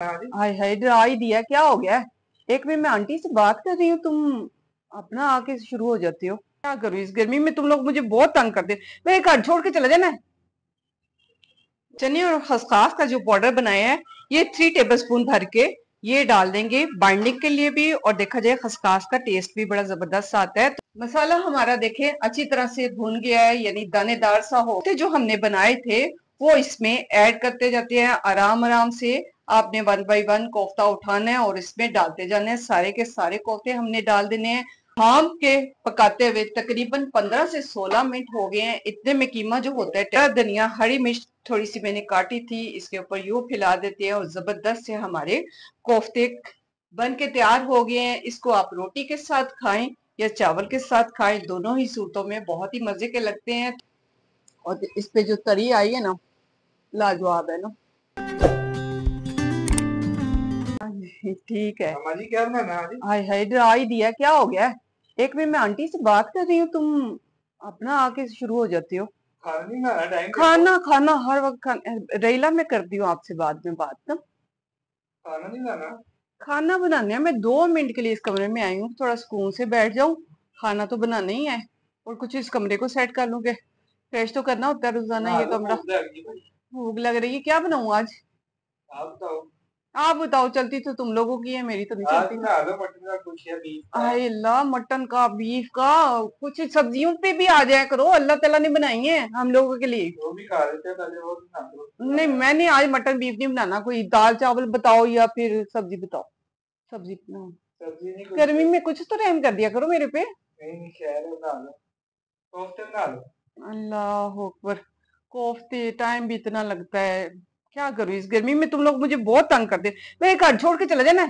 हाय हाय, डरा ही दिया। क्या हो गया? एक मिनट, मैं आंटी से बात कर रही हूँ, तुम अपना आके शुरू हो जाती हो। क्या करूँ इस गर्मी में? तुम लोग मुझे बहुत तंग करते हो। मेरे घर छोड़ के चले जाना। चने और खसखस का जो पाउडर बनाया है, ये 3 टेबल स्पून भर के ये डाल देंगे बाइंडिंग के लिए भी, और देखा जाए खसखस का टेस्ट भी बड़ा जबरदस्त आता है। तो मसाला हमारा देखें अच्छी तरह से भून गया है, यानी दानेदार सा हो। तो जो हमने बनाए थे वो इसमें ऐड करते जाते हैं आराम आराम से। आपने 1 बाय 1 कोफ्ता उठाना है और इसमें डालते जाने हैं। सारे के सारे कोफ्ते हमने डाल देने हैं। भाप के पकाते हुए तकरीबन 15 से 16 मिनट हो गए हैं। इतने में कीमा जो होता है, धनिया, हरी मिर्च थोड़ी सी मैंने काटी थी, इसके ऊपर यूं फैला देते हैं और जबरदस्त से हमारे कोफ्ते बन के तैयार हो गए हैं। इसको आप रोटी के साथ खाएं या चावल के साथ खाएं, दोनों ही सूरतों में बहुत ही मजे के लगते हैं। और इस पे जो तरी आई है ना, लाजवाब है ना। ठीक है। हमारी क्या बनाना है जी? हाय हाय, डरा ही दिया। क्या हो गया? एक मिनट, मैं आंटी से बात कर रही हूँ, तुम अपना आके शुरू हो जाती हो। खाना नहीं खाना, टाइम देखो। खाना खाना हर वक्त खाना। रहीला, मैं करती हूँ आपसे बाद में बात ना। खाना नहीं खाना। खाना बनाने हैं। मैं 2 मिनट के लिए इस कमरे में आई हूँ, थोड़ा सुकून से बैठ जाऊं। खाना तो बनाना ही है, और कुछ इस कमरे को सेट कर लूंगे। फ्रेश तो करना होता है रोजाना नहा ये लो, कमरा। भूख लगी भाई। भूख लग रही है, क्या बनाऊं आज? आप बताओ। आप बताओ, चलती तो तुम लोगों की है, मेरी तो नहीं आज चलती ना। बना लो मटन का कुछ या बीफ का। हाय अल्लाह, मटन का, बीफ का। कुछ सब्जियों पे भी आ जाया करो, अल्लाह ताला ने बनाई है हम लोगों के लिए। जो भी खा लेते हैं पहले वो बना लो, उसके बाद नहीं, मैंने आज मटन बीफ नहीं बनाना। कोई दाल चावल बताओ या फिर सब्जी बताओ। सब्जी बनाओ। सब्जी नहीं कुछ। गर्मी में कुछ तो रहम कर दिया करो मेरे पे। नहीं नहीं, शहर है, बना लो। कोफ्ते बना लो। अल्लाह अकबर। कोफ्ते, टाइम भी इतना लगता है। क्या करूं इस गर्मी में? तुम लोग मुझे बहुत तंग करते हो। मेरे घर छोड़ के चले जाना।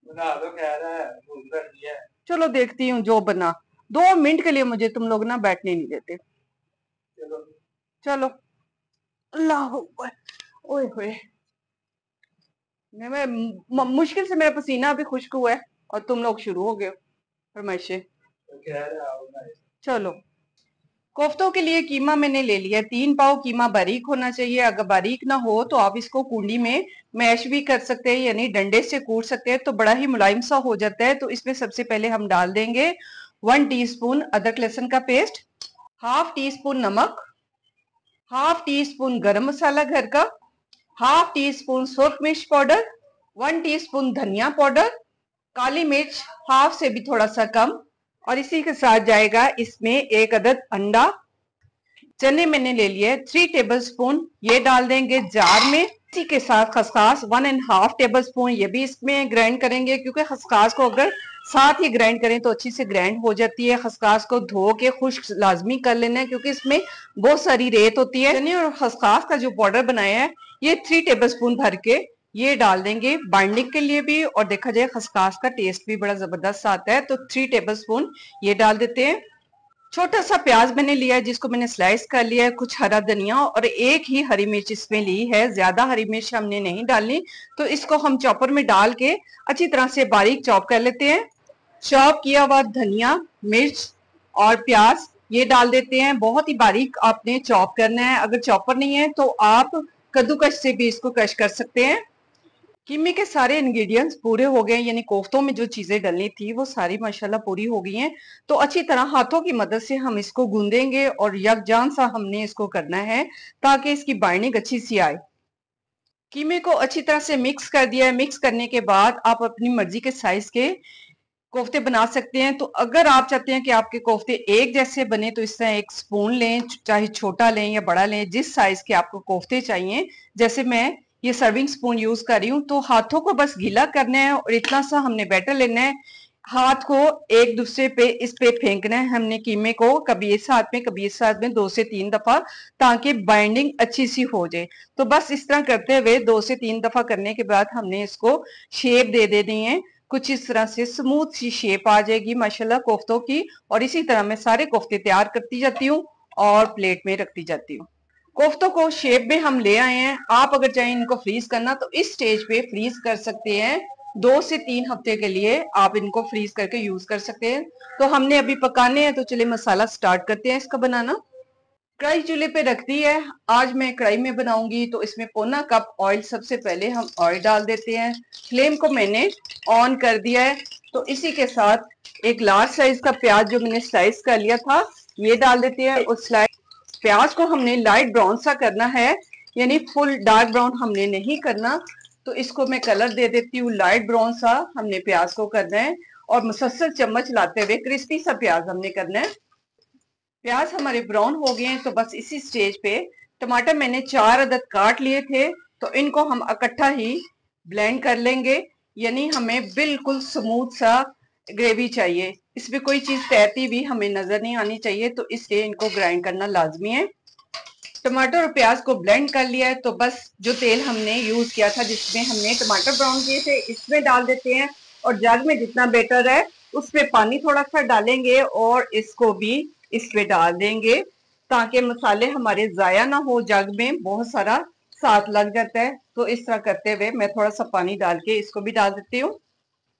बना लो, कह रहा है भूख लगी है। चलो देखती हूँ जो बना। 2 मिनट के लिए मुझे तुम लोग ना बैठने नहीं देते। चलो। चलो। अल्लाह अकबर। ओए होए। मैं मुश्किल से मेरा पसीना अभी खुश्क हुआ है, और तुम लोग शुरू हो गए हो फरमाइशें। तो कह रहा है बनाए। चलो। कोफ्तों के लिए कीमा मैंने ले लिया 3 पाव। कीमा बारीक होना चाहिए। अगर बारीक ना हो तो आप इसको कुंडी में मैश भी कर सकते हैं, यानी डंडे से कूट सकते हैं, तो बड़ा ही मुलायम सा हो जाता है। तो इसमें सबसे पहले हम डाल देंगे 1 टीस्पून अदरक लहसुन का पेस्ट, हाफ टी स्पून नमक, हाफ टी स्पून गरम मसाला घर का, हाफ टी स्पून सुरख मिर्च पाउडर, 1 टीस्पून धनिया पाउडर, काली मिर्च हाफ से भी थोड़ा सा कम, और इसी के साथ जाएगा इसमें एक अदद अंडा। चने मैंने ले लिए 3 टेबल स्पून, ये डाल देंगे जार में। इसी के साथ खसखस 1.5 टेबल स्पून, ये भी इसमें ग्राइंड करेंगे, क्योंकि खसखस को अगर साथ ही ग्राइंड करें तो अच्छी से ग्राइंड हो जाती है। खसखस को धो के खुश्क लाजमी कर लेना है, क्योंकि इसमें बहुत सारी रेत होती है। चने और खसखस का जो पाउडर बनाया है, ये 3 टेबल स्पून भर के ये डाल देंगे बाइंडिंग के लिए भी, और देखा जाए खसखस का टेस्ट भी बड़ा जबरदस्त आता है। तो 3 टेबल स्पून ये डाल देते हैं। छोटा सा प्याज मैंने लिया है, जिसको मैंने स्लाइस कर लिया है, कुछ हरा धनिया और एक ही हरी मिर्च इसमें ली है। ज्यादा हरी मिर्च हमने नहीं डालनी, तो इसको हम चॉपर में डाल के अच्छी तरह से बारीक चॉप कर लेते हैं। चॉप किया हुआ धनिया, मिर्च और प्याज ये डाल देते हैं। बहुत ही बारीक आपने चॉप करना है। अगर चॉपर नहीं है तो आप कद्दूकस से भी इसको क्रश कर सकते हैं। कीमे के सारे इंग्रेडिएंट्स पूरे हो गए, यानी कोफ्तों में जो चीजें डलनी थी वो सारी माशाल्लाह पूरी हो गई हैं। तो अच्छी तरह हाथों की मदद से हम इसको गूंदेंगे और यकजान सा हमने इसको करना है, ताकि इसकी बाइंडिंग अच्छी सी आए। कीमे को अच्छी तरह से मिक्स कर दिया है। मिक्स करने के बाद आप अपनी मर्जी के साइज के कोफ्ते बना सकते हैं। तो अगर आप चाहते हैं कि आपके कोफ्ते एक जैसे बने, तो इस तरह एक स्पून लें, चाहे छोटा लें या बड़ा लें, जिस साइज के आपको कोफ्ते चाहिए। जैसे मैं ये सर्विंग स्पून यूज कर रही हूँ, तो हाथों को बस गीला करना है और इतना सा हमने बैटर लेना है। हाथ को एक दूसरे पे इस पे फेंकना है हमने कीमे को, कभी इस हाथ में कभी इस हाथ में 2 से 3 दफा, ताकि बाइंडिंग अच्छी सी हो जाए। तो बस इस तरह करते हुए 2 से 3 दफा करने के बाद हमने इसको शेप दे देनी है। कुछ इस तरह से स्मूथ सी शेप आ जाएगी माशाल्लाह कोफ्तों की। और इसी तरह मैं सारे कोफ्ते तैयार करती जाती हूँ और प्लेट में रखती जाती हूँ। कोफ्तों को शेप में हम ले आए हैं। आप अगर चाहें इनको फ्रीज करना तो इस स्टेज पे फ्रीज कर सकते हैं। 2 से 3 हफ्ते के लिए आप इनको फ्रीज करके यूज कर सकते हैं। तो हमने अभी पकाने हैं, तो चलिए मसाला स्टार्ट करते हैं इसका बनाना। कढ़ाई चूल्हे पे रख दी है। आज मैं कढ़ाई में बनाऊंगी तो इसमें पौना कप ऑयल, सबसे पहले हम ऑयल डाल देते हैं। फ्लेम को मैंने ऑन कर दिया है। तो इसी के साथ एक लार्ज साइज का प्याज जो मैंने स्लाइस कर लिया था ये डाल देते हैं। उस स्लाइस प्याज को हमने लाइट ब्राउन सा करना है, यानी फुल डार्क ब्राउन हमने नहीं करना। तो इसको मैं कलर दे देती हूँ, लाइट ब्राउन सा हमने प्याज को करना है और मुसलसल चम्मच लाते हुए क्रिस्पी सा प्याज हमने करना है। प्याज हमारे ब्राउन हो गए हैं तो बस इसी स्टेज पे टमाटर मैंने 4 अदद काट लिए थे, तो इनको हम इकट्ठा ही ब्लेंड कर लेंगे। यानी हमें बिल्कुल स्मूथ सा ग्रेवी चाहिए, इसमें कोई चीज तैरती भी हमें नजर नहीं आनी चाहिए, तो इसलिए इनको ग्राइंड करना लाजमी है। टमाटर और प्याज को ब्लेंड कर लिया है तो बस जो तेल हमने यूज किया था जिसमें हमने टमाटर ब्राउन किए थे इसमें डाल देते हैं। और जग में जितना बेटर है उसमें पानी थोड़ा सा डालेंगे और इसको भी इसमें डाल देंगे ताकि मसाले हमारे जाया ना हो, जग में बहुत सारा साथ लग जाता है। तो इस तरह करते हुए मैं थोड़ा सा पानी डाल के इसको भी डाल देती हूँ।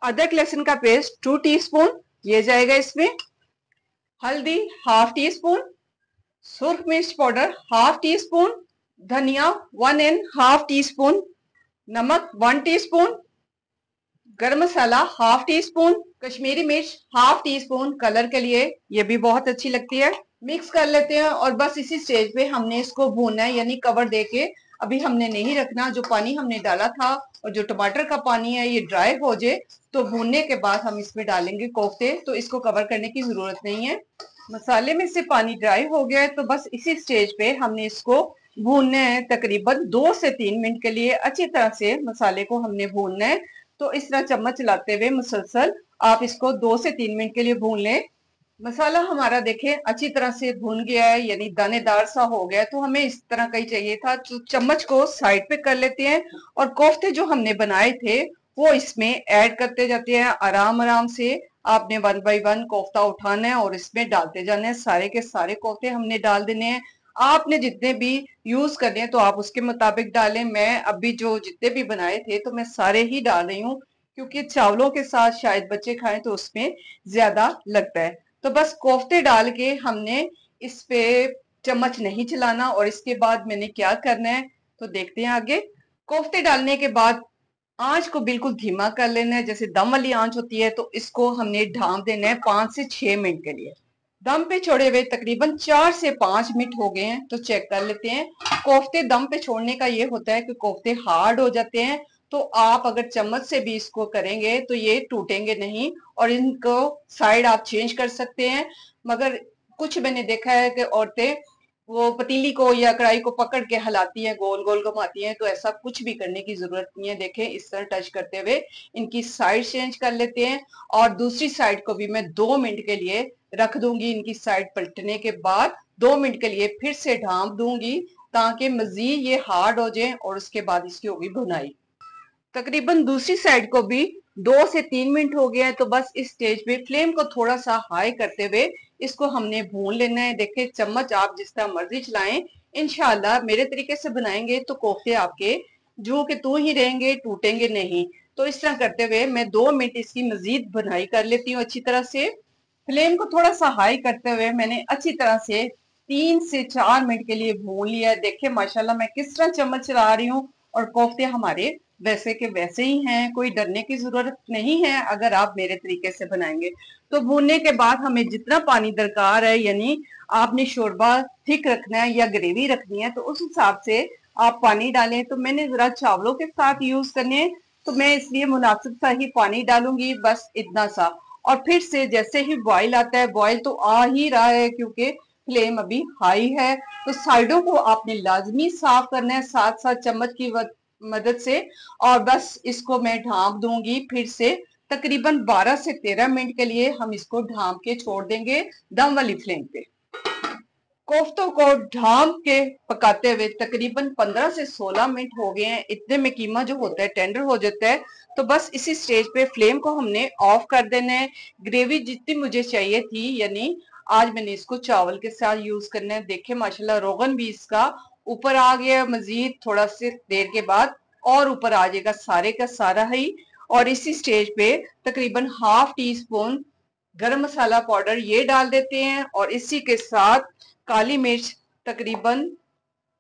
अदरक लहसुन का पेस्ट 2 टीस्पून ये जाएगा इसमें। हल्दी हाफ टी स्पून, सुर्ख मिर्च पाउडर हाफ टी स्पून, धनिया 1.5 टी स्पून, नमक 1 टीस्पून, गरम मसाला हाफ टी स्पून, कश्मीरी मिर्च हाफ टी स्पून कलर के लिए, ये भी बहुत अच्छी लगती है। मिक्स कर लेते हैं और बस इसी स्टेज पे हमने इसको भूनना है, यानी कवर देके अभी हमने नहीं रखना। जो पानी हमने डाला था और जो टमाटर का पानी है ये ड्राई हो जाए तो भूनने के बाद हम इसमें डालेंगे कोफ्ते, तो इसको कवर करने की जरूरत नहीं है। मसाले में से पानी ड्राई हो गया है तो बस इसी स्टेज पे हमने इसको भूनना है। तकरीबन 2 से 3 मिनट के लिए अच्छी तरह से मसाले को हमने भूनना है। तो इस तरह चम्मच चलाते हुए मुसलसल आप इसको 2 से 3 मिनट के लिए भून लें। मसाला हमारा देखें अच्छी तरह से भून गया है, यानी दानेदार सा हो गया, तो हमें इस तरह का ही चाहिए था। तो चम्मच को साइड पे कर लेते हैं और कोफ्ते जो हमने बनाए थे वो इसमें ऐड करते जाते हैं। आराम आराम से आपने 1 बाय 1 कोफ्ता उठाना है और इसमें डालते जाना है। सारे के सारे कोफ्ते हमने डाल देने हैं। आपने जितने भी यूज करने हैं तो आप उसके मुताबिक डालें। मैं अभी जो जितने भी बनाए थे तो मैं सारे ही डाल रही हूँ, क्योंकि चावलों के साथ शायद बच्चे खाएं तो उसमें ज्यादा लगता है। तो बस कोफ्ते डाल के हमने इस पे चम्मच नहीं चलाना। और इसके बाद मैंने क्या करना है तो देखते हैं आगे। कोफ्ते डालने के बाद आंच को बिल्कुल धीमा कर लेना है, जैसे दम वाली आंच होती है। तो इसको हमने ढांप देना है 5 से 6 मिनट के लिए। दम पे छोड़े हुए तकरीबन 4 से 5 मिनट हो गए हैं, तो चेक कर लेते हैं। कोफ्ते दम पे छोड़ने का ये होता है कि कोफ्ते हार्ड हो जाते हैं, तो आप अगर चम्मच से भी इसको करेंगे तो ये टूटेंगे नहीं और इनको साइड आप चेंज कर सकते हैं। मगर कुछ मैंने देखा है कि औरतें वो पतीली को या कढ़ाई को पकड़ के हिलाती हैं, गोल गोल घुमाती हैं, तो ऐसा कुछ भी करने की जरूरत नहीं है। देखें इस तरह टच करते हुए इनकी साइड चेंज कर लेते हैं और दूसरी साइड को भी मैं 2 मिनट के लिए रख दूंगी। इनकी साइड पलटने के बाद 2 मिनट के लिए फिर से ढांप दूंगी ताकि मजीद ये हार्ड हो जाए और उसके बाद इसकी होगी भुनाई। तकरीबन दूसरी साइड को भी 2 से 3 मिनट हो गया है, तो बस इस स्टेज पे फ्लेम को थोड़ा सा हाई करते हुए इसको हमने भून लेना है। देखिए चम्मच आप जिस तरह मर्जी चलाएं, इंशाल्लाह मेरे तरीके से बनाएंगे तो कोफ्ते आपके जो के तू ही रहेंगे, टूटेंगे नहीं। तो इस तरह करते हुए मैं 2 मिनट इसकी मजीद बुनाई कर लेती हूँ अच्छी तरह से। फ्लेम को थोड़ा सा हाई करते हुए मैंने अच्छी तरह से 3 से 4 मिनट के लिए भून लिया है। देखिए माशाल्लाह मैं किस तरह चम्मच चला रही हूँ और कोफ्ते हमारे वैसे के वैसे ही हैं, कोई डरने की जरूरत नहीं है अगर आप मेरे तरीके से बनाएंगे। तो भूनने के बाद हमें जितना पानी दरकार है, यानी आपने शोरबा थिक रखना है या ग्रेवी रखनी है तो उस हिसाब से आप पानी डालें। तो मैंने जरा चावलों के साथ यूज करने हैं तो मैं इसलिए मुनासिब सा ही पानी डालूंगी, बस इतना सा। और फिर से जैसे ही बॉईल आता है, बॉईल तो आ ही रहा है क्योंकि फ्लेम अभी हाई है, तो साइडों को आपने लाजमी साफ करना है साथ साथ चम्मच की मदद से। और बस इसको मैं ढांप दूंगी फिर से तकरीबन 12 से 13 मिनट के लिए हम इसको ढांप के छोड़ देंगे दम वाली फ्लेम पे। कोफ्तों को ढांप के पकाते हुए तकरीबन 15 से 16 मिनट हो गए हैं। इतने में कीमा जो होता है टेंडर हो जाता है, तो बस इसी स्टेज पे फ्लेम को हमने ऑफ कर देना है। ग्रेवी जितनी मुझे चाहिए थी, यानी आज मैंने इसको चावल के साथ यूज करना है। देखे माशाल्लाह रोगन भी इसका ऊपर आ गया, मजीद थोड़ा से देर के बाद और ऊपर आ जाएगा सारे का सारा ही। और इसी स्टेज पे तकरीबन हाफ टी स्पून गरम मसाला पाउडर ये डाल देते हैं और इसी के साथ काली मिर्च तकरीबन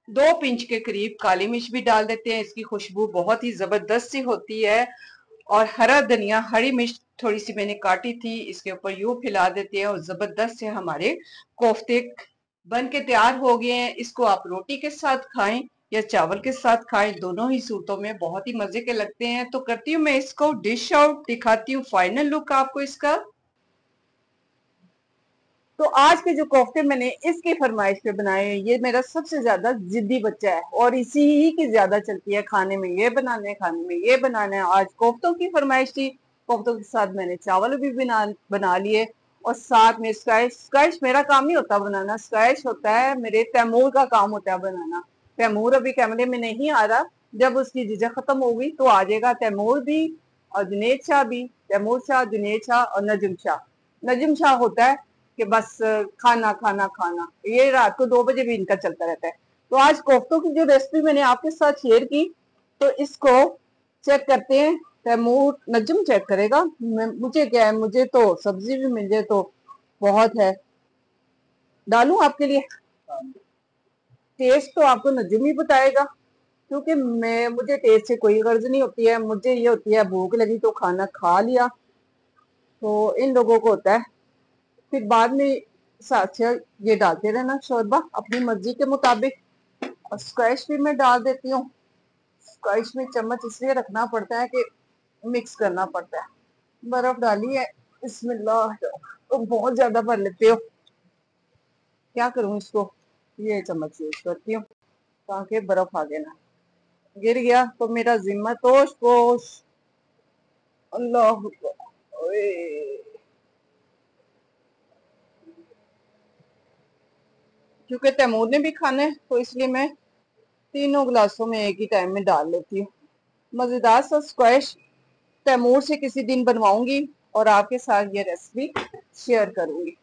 2 पिंच के करीब काली मिर्च भी डाल देते हैं। इसकी खुशबू बहुत ही जबरदस्त सी होती है। और हरा धनिया, हरी मिर्च थोड़ी सी मैंने काटी थी, इसके ऊपर यूं फैला देते हैं और जबरदस्त से हमारे कोफ्ते बन के तैयार हो गए हैं। इसको आप रोटी के साथ खाएं या चावल के साथ खाएं, दोनों ही सूरतों में बहुत ही मजे के लगते हैं। तो करती हूँ मैं इसको डिश आउट, दिखाती हूँ फाइनल लुक आपको इसका। तो आज के जो कोफ्ते मैंने इसकी फरमाइश पे बनाए हैं, ये मेरा सबसे ज्यादा जिद्दी बच्चा है और इसी ही की ज्यादा चलती है, खाने में ये बनाने हैं, खाने में ये बनाना है। आज कोफ्तों की फरमाइश थी, कोफ्तों के साथ मैंने चावल भी बना लिए और साथ में स्क्वैश। स्क्वैश मेरा काम नहीं होता बनाना, स्क्वैश होता है मेरे तैमूर का काम होता है बनाना। तैमूर अभी कैमरे में नहीं आ रहा, जब उसकी झिझक खत्म होगी तो आ जाएगा तैमूर भी और जुनेद शाह भी। तैमूर शाह, जुनेद शाह और नजम शाह। नजम शाह होता है कि बस खाना खाना खाना, ये रात को 2 बजे भी इनका चलता रहता है। तो आज कोफ्तों की जो रेसिपी मैंने आपके साथ शेयर की, तो इसको चेक करते हैं। तैमूर, नजम चेक करेगा, मुझे क्या है, मुझे तो सब्जी भी मिल जाए तो बहुत है। डालूं आपके लिए? टेस्ट तो आपको नजम ही बताएगा, क्योंकि मुझे टेस्ट से कोई गर्ज नहीं होती है। मुझे ये होती है भूख लगी तो खाना खा लिया, तो इन लोगों को होता है फिर बाद में साथ ये डालते रहना शोरबा अपनी मर्जी के मुताबिक। और स्क्वैश भी मैं डाल देती हूँ। स्क्वैश में चम्मच इसलिए रखना पड़ता है कि मिक्स करना पड़ता है। बर्फ डाली है, बिस्मिल्लाह, तो बहुत ज्यादा भर लेते हो, क्या करूं इसको, ये चम्मच यूज करती हूँ ताकि बर्फ आगे ना गिर गया तो मेरा जिम्मा तोश पोश। अल्लाह, क्योंकि तैमूर ने भी खाना है तो इसलिए मैं तीनों गिलासों में एक ही टाइम में डाल लेती हूँ। मजेदार सा स्क्वैश तैमूर से किसी दिन बनवाऊंगी और आपके साथ ये रेसिपी शेयर करूंगी।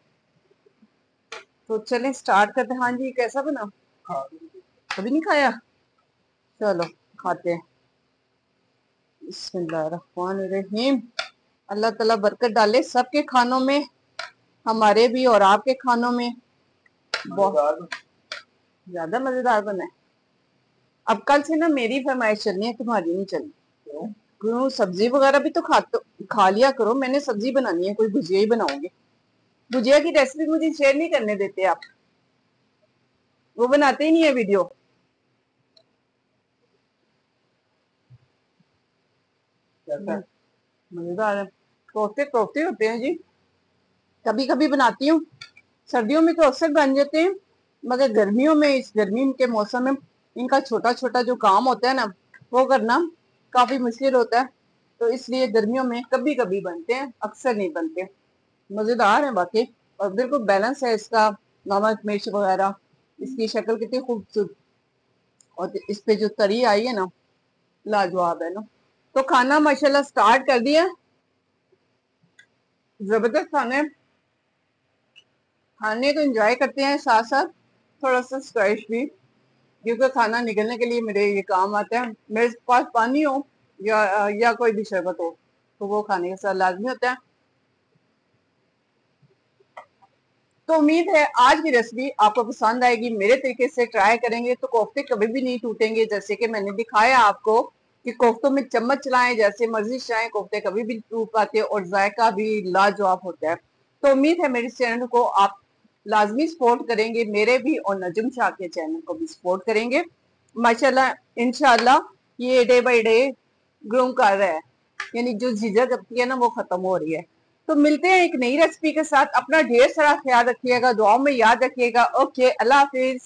तो चलें स्टार्ट करते हैं। हाँ जी, कैसा बना? कभी नहीं खाया? चलो खाते हैं। बिस्मिल्लाहिर्रहमानिर्रहीम। अल्लाह ताला बरकत डाले सबके खानों में, हमारे भी और आपके खानों में। बहुत ज्यादा मजेदार बना है। अब कल से ना मेरी फरमाइश चलनी है, तुम्हारी नहीं चलनी। क्यों? सब्जी वगैरह भी तो खा लिया करो। मैंने सब्जी बनानी है, कोई भुजिया ही बनाऊंगी। भुजिया की रेसिपी मुझे शेयर नहीं करने देते आप, वो बनाते ही नहीं है वीडियो। मजेदार है। कोफ्ते कोफ्ते होते हैं जी, कभी कभी बनाती हूँ। सर्दियों में तो अक्सर बन जाते हैं, मगर गर्मियों में, इस गर्मी के मौसम में इनका छोटा छोटा जो काम होता है ना, वो करना काफी मुश्किल होता है। तो इसलिए गर्मियों में कभी कभी बनते हैं, अक्सर नहीं बनते। मजेदार है बाकी, और बिल्कुल बैलेंस है इसका, नमक मिर्च वगैरह। इसकी शक्ल कितनी खूबसूरत, और इस पे जो तरी आई है ना, लाजवाब है ना। तो खाना माशाल्लाह स्टार्ट कर दिया, जबरदस्त खाना है। खाने को एंजॉय करते हैं, साथ साथ थोड़ा सा स्क्वैश भी, क्योंकि खाना निकलने के लिए मेरे ये काम आता है। मेरे पास पानी हो या कोई भी शरबत हो तो वो खाने के साथ लाजमी होता है। तो उम्मीद है आज की रेसिपी आपको पसंद आएगी। मेरे तरीके से ट्राई करेंगे तो कोफ्ते कभी भी नहीं टूटेंगे, जैसे कि मैंने दिखाया आपको कि कोफ्तों में चम्मच चलाएं, जैसे मर्जी चलाएं, कोफ्ते कभी भी टूट पाते और जायका भी लाजवाब होता है। तो उम्मीद है मेरे चैनल को आप लाजमी सपोर्ट करेंगे, मेरे भी और नजम शाह के चैनल को भी सपोर्ट करेंगे। माशाल्लाह, इंशाल्लाह ये डे बाई डे ग्रो कर रहा है, यानी जो झिझक अपनी है ना, वो खत्म हो रही है। तो मिलते हैं एक नई रेसिपी के साथ। अपना ढेर सारा ख्याल रखिएगा, दुआओं में याद रखिएगा। ओके, अल्लाह हाफिज।